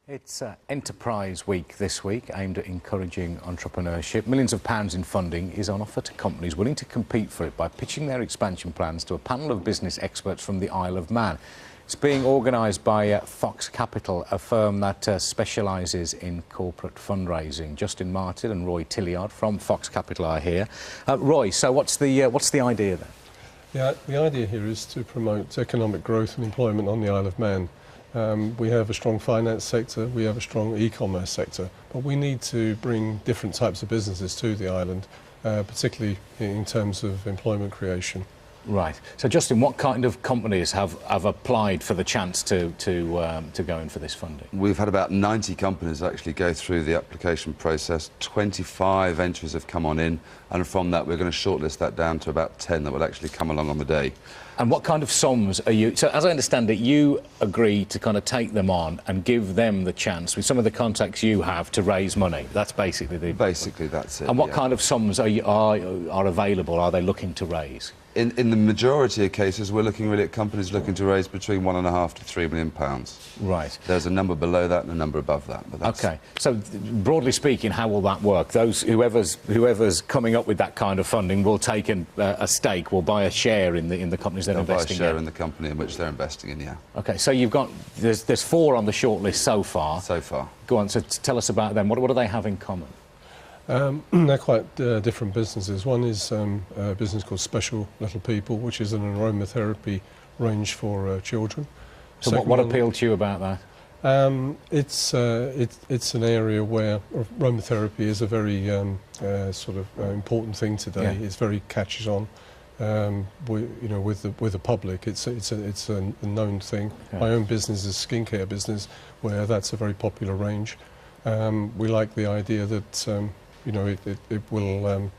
It's Enterprise Week this week, aimed at encouraging entrepreneurship. Millions of pounds in funding is on offer to companies willing to compete for it by pitching their expansion plans to a panel of business experts from the Isle of Man. It's being organised by Fox Capital, a firm that specialises in corporate fundraising. Justin Martin and Roy Tilliard from Fox Capital are here. Roy, so what's the idea then? Yeah, the idea here is to promote economic growth and employment on the Isle of Man. We have a strong finance sector, we have a strong e-commerce sector, but we need to bring different types of businesses to the island, particularly in terms of employment creation. Right. So, Justin, what kind of companies have applied for the chance to go in for this funding? We've had about 90 companies actually go through the application process. 25 entries have come on in, and from that we're going to shortlist that down to about 10 that will actually come along on the day. And what kind of sums are you... So, as I understand it, you agree to kind of take them on and give them the chance, with some of the contacts you have, to raise money. That's basically the... Basically, that's it. And what kind of sums are available, are they looking to raise? In the majority of cases, we're looking really at companies looking to raise between £1.5 to £3 million. Right. There's a number below that and a number above that. But that's... OK. So, broadly speaking, how will that work? Whoever's coming up with that kind of funding will take a stake, will buy a share in the companies they're investing in? They'll buy a share in the company in which they're investing in, yeah. OK, so you've got... There's 4 on the shortlist so far. So far. Go on, so tell us about them. What do they have in common? They're quite different businesses. One is a business called Special Little People, which is an aromatherapy range for children. So what appealed to you about that? It's an area where aromatherapy is a very sort of important thing today. Yeah. It's very catches on. With the public, it's a known thing. Okay. My own business is a skincare business, where that's a very popular range. We like the idea that it will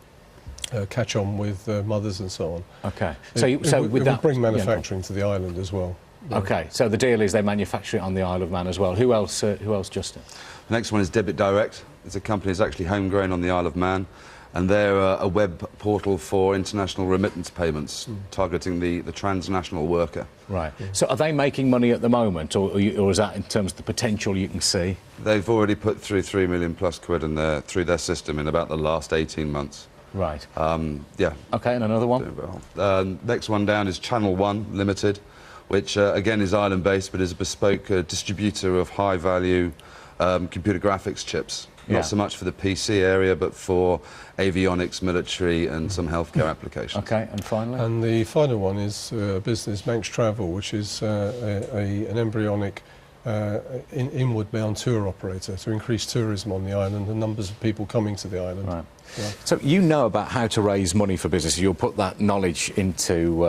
catch on with mothers and so on. Okay. It will bring manufacturing to the island as well. Okay. So the deal is they manufacture it on the Isle of Man as well. Who else, Justin? The next one is Debit Direct. It's a company that's actually homegrown on the Isle of Man, and they're a web portal for international remittance payments, targeting the transnational worker. Right. So are they making money at the moment, or is that in terms of the potential you can see? They've already put through £3 million+ through their system in about the last 18 months. Right. Yeah. OK, and another one? Next one down is Channel One Limited, which again is island-based, but is a bespoke distributor of high-value computer graphics chips. Not so much for the PC area, but for avionics, military, and some healthcare applications. OK, and finally? And the final one is a business, Manx Travel, which is an embryonic inward-bound tour operator to increase tourism on the island and numbers of people coming to the island. Right. Yeah. So you know about how to raise money for businesses. You'll put that knowledge into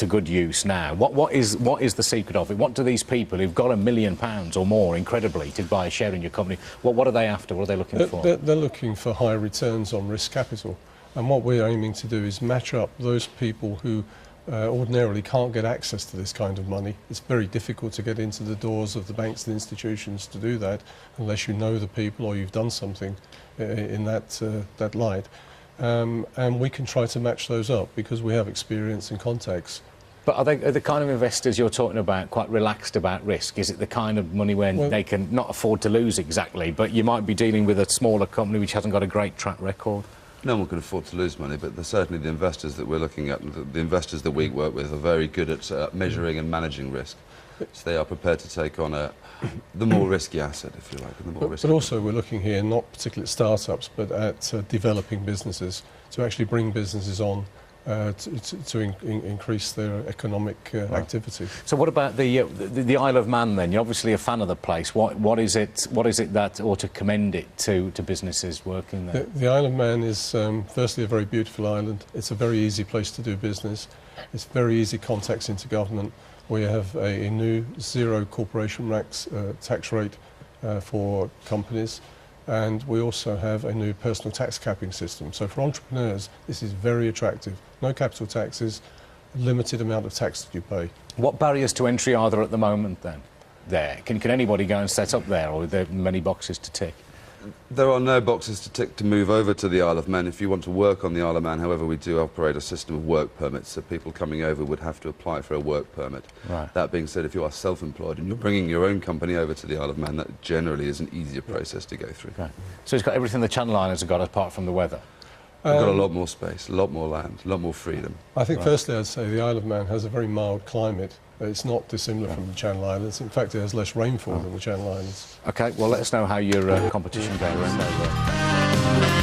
good use now. What is the secret of it? What do these people who've got £1 million or more, incredibly, to buy a share in your company, what are they after? What are they looking for? They're looking for high returns on risk capital. And what we're aiming to do is match up those people who ordinarily can't get access to this kind of money. It's very difficult to get into the doors of the banks and institutions to do that unless you know the people or you've done something in that light. And we can try to match those up because we have experience and contacts. But are the kind of investors you're talking about quite relaxed about risk? Is it the kind of money when they can not afford to lose exactly, but you might be dealing with a smaller company which hasn't got a great track record? No one can afford to lose money, but certainly the investors that we're looking at, the investors that we work with, are very good at measuring and managing risk. So they are prepared to take on the more risky asset, if you like. And the more risky. But also we're looking here not particularly at startups, but at developing businesses, to actually bring businesses on to increase their economic activity. So what about the Isle of Man then? You're obviously a fan of the place. What is it that ought to commend it to businesses working there? The Isle of Man is firstly a very beautiful island. It's a very easy place to do business. It's very easy contacts into government. We have a new zero corporation tax rate for companies. And we also have a new personal tax capping system. So for entrepreneurs, this is very attractive. No capital taxes, limited amount of tax that you pay. What barriers to entry are there at the moment then? Can anybody go and set up there, or are there many boxes to tick? There are no boxes to tick to move over to the Isle of Man if you want to work on the Isle of Man. However, we do operate a system of work permits, so people coming over would have to apply for a work permit. Right. That being said, if you are self-employed and you're bringing your own company over to the Isle of Man, that generally is an easier process to go through. Okay. So it's got everything the Channel Islands have got apart from the weather. We've got a lot more space, a lot more land, a lot more freedom. I think firstly I'd say the Isle of Man has a very mild climate. It's not dissimilar from the Channel Islands. In fact, it has less rainfall than the Channel Islands. Okay, well, let us know how your competition goes.